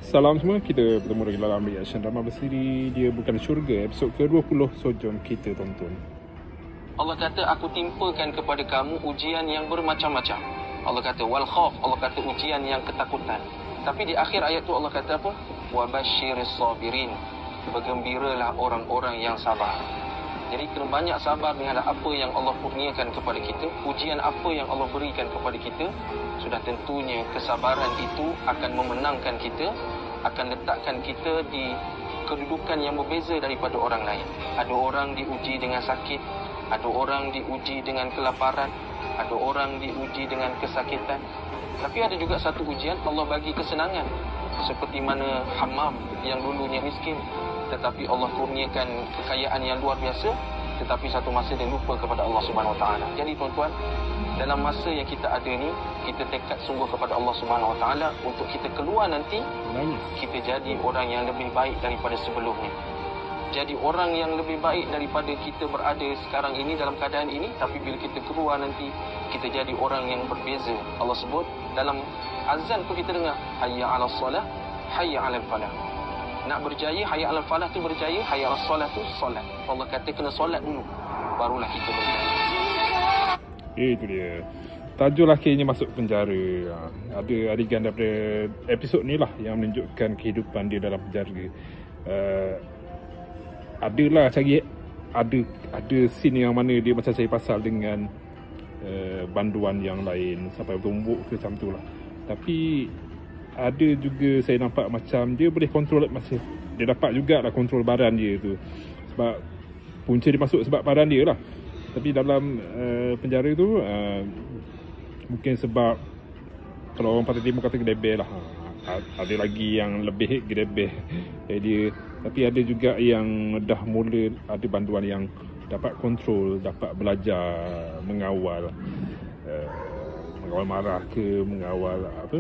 Salam semua, kita bertemu lagi dalam reaction drama bersiri Dia Bukan Syurga, episod ke-20. So jom kita tonton. Allah kata, aku timpakan kepada kamu ujian yang bermacam-macam. Allah kata wal khauf, Allah kata ujian yang ketakutan. Tapi di akhir ayat tu Allah kata apa? Wa basyiris sabirin, bergembiralah orang-orang yang sabar. Jadi kena banyak sabar menghadap apa yang Allah kurniakan kepada kita, ujian apa yang Allah berikan kepada kita. Sudah tentunya kesabaran itu akan memenangkan kita, akan letakkan kita di kedudukan yang berbeza daripada orang lain. Ada orang diuji dengan sakit, ada orang diuji dengan kelaparan, ada orang diuji dengan kesakitan. Tapi ada juga satu ujian Allah bagi kesenangan. Seperti mana Hammam yang dulunya miskin, tetapi Allah kurniakan kekayaan yang luar biasa, tetapi satu masa dia lupa kepada Allah Subhanahu Wa Taala. Jadi tuan-tuan, dalam masa yang kita ada ni, kita tekad sungguh kepada Allah Subhanahu Wa Taala untuk kita keluar nanti, kita jadi orang yang lebih baik daripada sebelumnya. Jadi orang yang lebih baik daripada kita berada sekarang ini dalam keadaan ini, tapi bila kita keluar nanti, kita jadi orang yang berbeza. Allah sebut dalam azan pun kita dengar, hayya 'alas solah, hayya 'alal falah. Nak berjaya, hayya 'alal falah tu berjaya, hayya 'alas solah tu solat. Allah kata kena solat dulu, barulah kita berjaya. Itu dia. Tajul akhirnya masuk penjara. Ada adegan daripada episod ni lah yang menunjukkan kehidupan dia dalam penjara. Adalah cari ada scene yang mana dia macam cari pasal dengan banduan yang lain sampai bertumbuk ke macam tu lah. Tapi ada juga saya nampak macam dia boleh kontrol masa dia dapat jugalah kontrol badan dia tu. Sebab punca dia masuk sebab badan dia lah. Tapi dalam penjara tu mungkin sebab kalau orang Pantai Timur kata gedebel lah, ada lagi yang lebih gedebel dari dia. Tapi ada juga yang dah mula ada banduan yang dapat kontrol, dapat belajar mengawal marah ke, mengawal apa,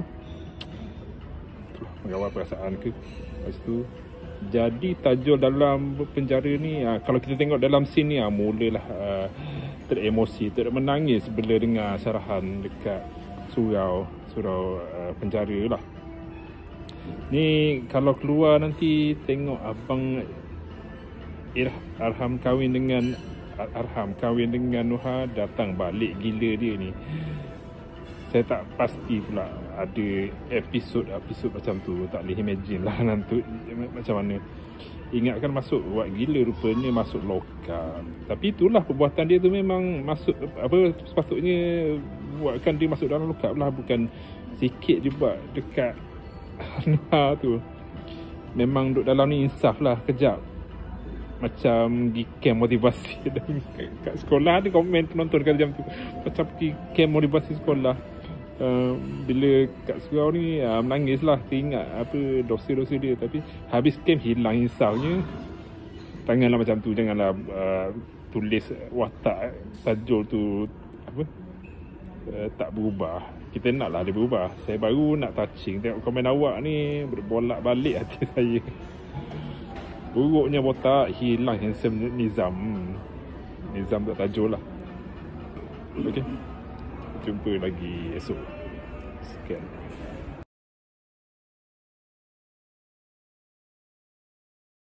mengawal perasaan ke. Lepas tu jadi tajul dalam penjara ni, kalau kita tengok dalam scene ni, mulalah teremosi, menangis bila dengar syarahan dekat surau penjara lah. Ni kalau keluar nanti tengok abang Arham kahwin dengan Nuha, datang balik gila dia ni. Saya tak pasti pula ada episod macam tu. Tak boleh imagine lah nanti macam mana. Ingatkan masuk buat gila, rupanya masuk lokal. Tapi itulah perbuatan dia tu, memang masuk apa, sepatutnya buatkan dia masuk dalam lokal lah. Bukan sikit dia buat dekat Nuha tu. Memang duduk dalam ni insaf lah kejap. Macam pergi camp motivasi kat sekolah. Ada komen penonton kata macam tu, macam pergi camp motivasi sekolah. Bila kat surau ni menangis lah, teringat apa dosa-dosa dia. Tapi habis camp hilang insafnya. Janganlah macam tu, janganlah tulis watak tajul tu apa, tak berubah. Kita nak lah dia berubah. Saya baru nak touching tengok komen awak ni, berbolak balik hati saya. Buruknya botak, hilang handsome Nizam. Nizam tak tajul lah. Okay, jumpa lagi esok. Sekian.